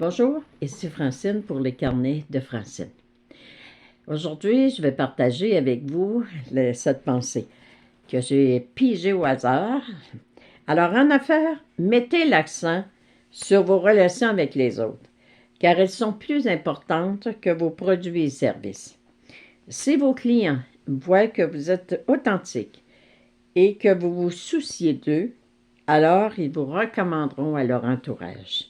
Bonjour, ici Francine pour les carnets de Francine. Aujourd'hui, je vais partager avec vous cette pensée que j'ai pigée au hasard. Alors, en affaires, mettez l'accent sur vos relations avec les autres, car elles sont plus importantes que vos produits et services. Si vos clients voient que vous êtes authentique et que vous vous souciez d'eux, alors ils vous recommanderont à leur entourage.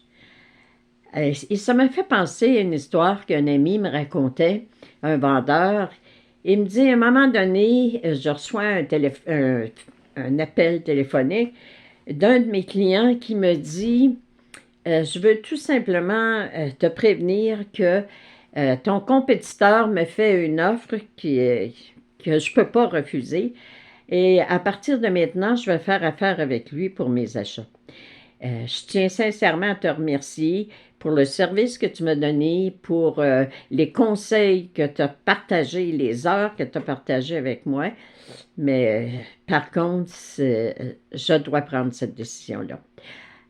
Et ça m'a fait penser à une histoire qu'un ami me racontait, un vendeur. Il me dit, à un moment donné, je reçois un appel téléphonique d'un de mes clients qui me dit, je veux tout simplement te prévenir que ton compétiteur me fait une offre que je ne peux pas refuser. Et à partir de maintenant, je vais faire affaire avec lui pour mes achats. Je tiens sincèrement à te remercier pour le service que tu m'as donné, pour les conseils que tu as partagés, les heures que tu as partagées avec moi. Mais par contre, je dois prendre cette décision-là.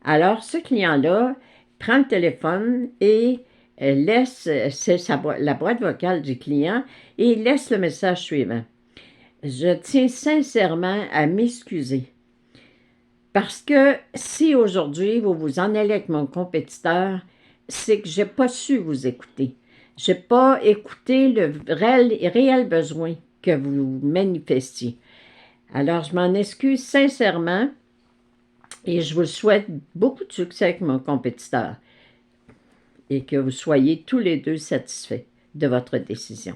Alors, ce client-là prend le téléphone et laisse, la boîte vocale du client, et il laisse le message suivant. Je tiens sincèrement à m'excuser. Parce que si aujourd'hui vous vous en allez avec mon compétiteur, c'est que je n'ai pas su vous écouter. Je n'ai pas écouté le réel besoin que vous manifestiez. Alors, je m'en excuse sincèrement et je vous souhaite beaucoup de succès avec mon compétiteur et que vous soyez tous les deux satisfaits de votre décision.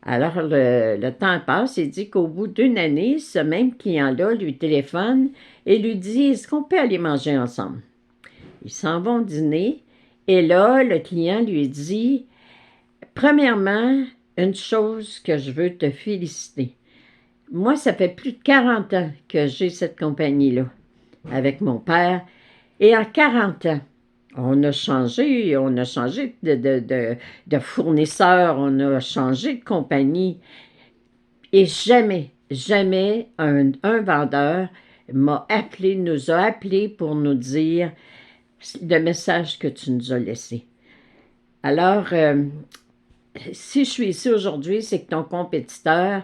Alors, le temps passe et dit qu'au bout d'une année, ce même client-là lui téléphone et lui dit « Est-ce qu'on peut aller manger ensemble? » Ils s'en vont dîner et là, le client lui dit « Premièrement, une chose que je veux te féliciter. Moi, ça fait plus de 40 ans que j'ai cette compagnie-là avec mon père et en 40 ans, on a changé de fournisseur, on a changé de compagnie. Et jamais, jamais un vendeur nous a appelé pour nous dire le message que tu nous as laissé. Alors, si je suis ici aujourd'hui, c'est que ton compétiteur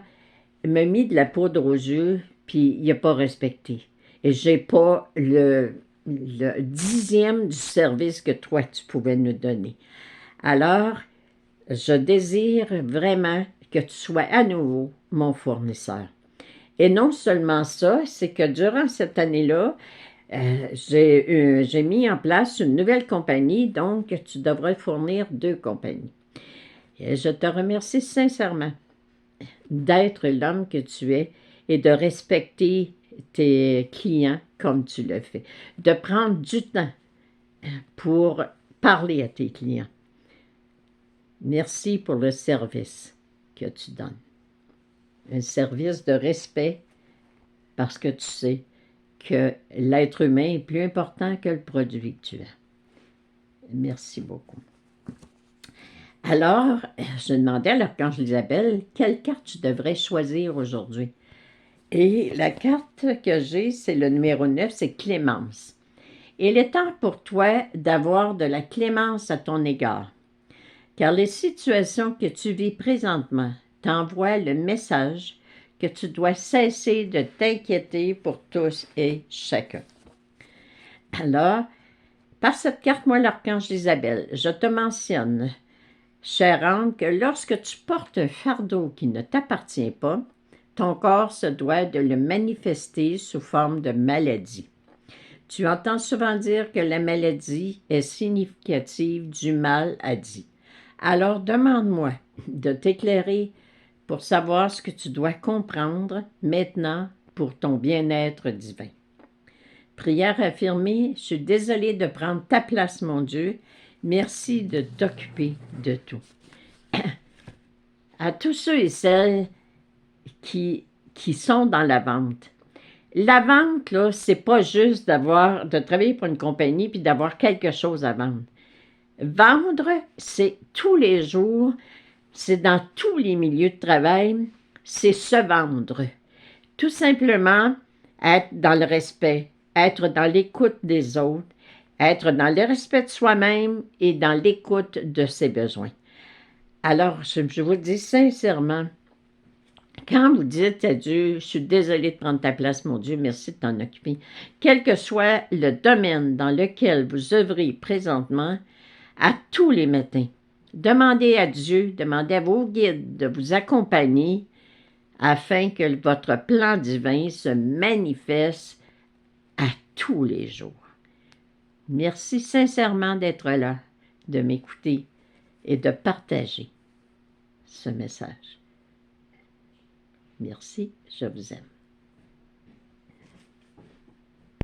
m'a mis de la poudre aux yeux, puis il n'a pas respecté. Et je n'ai pas le dixième du service que toi, tu pouvais nous donner. Alors, je désire vraiment que tu sois à nouveau mon fournisseur. Et non seulement ça, c'est que durant cette année-là, j'ai mis en place une nouvelle compagnie, donc tu devrais fournir 2 compagnies. Et je te remercie sincèrement d'être l'homme que tu es et de respecter tes clients comme tu le fais, de prendre du temps pour parler à tes clients. Merci pour le service que tu donnes. Un service de respect parce que tu sais que l'être humain est plus important que le produit que tu as. Merci beaucoup. Alors, je demandais à l'archange Isabelle quelle carte tu devrais choisir aujourd'hui. Et la carte que j'ai, c'est le numéro 9, c'est Clémence. Il est temps pour toi d'avoir de la clémence à ton égard, car les situations que tu vis présentement t'envoient le message que tu dois cesser de t'inquiéter pour tous et chacun. Alors, par cette carte, moi, l'archange Isabelle, je te mentionne, chère âme, que lorsque tu portes un fardeau qui ne t'appartient pas, ton corps se doit de le manifester sous forme de maladie. Tu entends souvent dire que la maladie est significative du mal à dit. Alors demande-moi de t'éclairer pour savoir ce que tu dois comprendre maintenant pour ton bien-être divin. Prière affirmée, je suis désolée de prendre ta place, mon Dieu. Merci de t'occuper de tout. À tous ceux et celles qui sont dans la vente. La vente, là, c'est pas juste de travailler pour une compagnie puis d'avoir quelque chose à vendre. Vendre, c'est tous les jours, c'est dans tous les milieux de travail, c'est se vendre. Tout simplement, être dans le respect, être dans l'écoute des autres, être dans le respect de soi-même et dans l'écoute de ses besoins. Alors, je vous le dis sincèrement, quand vous dites à Dieu, je suis désolée de prendre ta place, mon Dieu, merci de t'en occuper, quel que soit le domaine dans lequel vous œuvrez présentement, à tous les matins, demandez à Dieu, demandez à vos guides de vous accompagner afin que votre plan divin se manifeste à tous les jours. Merci sincèrement d'être là, de m'écouter et de partager ce message. Merci, je vous aime.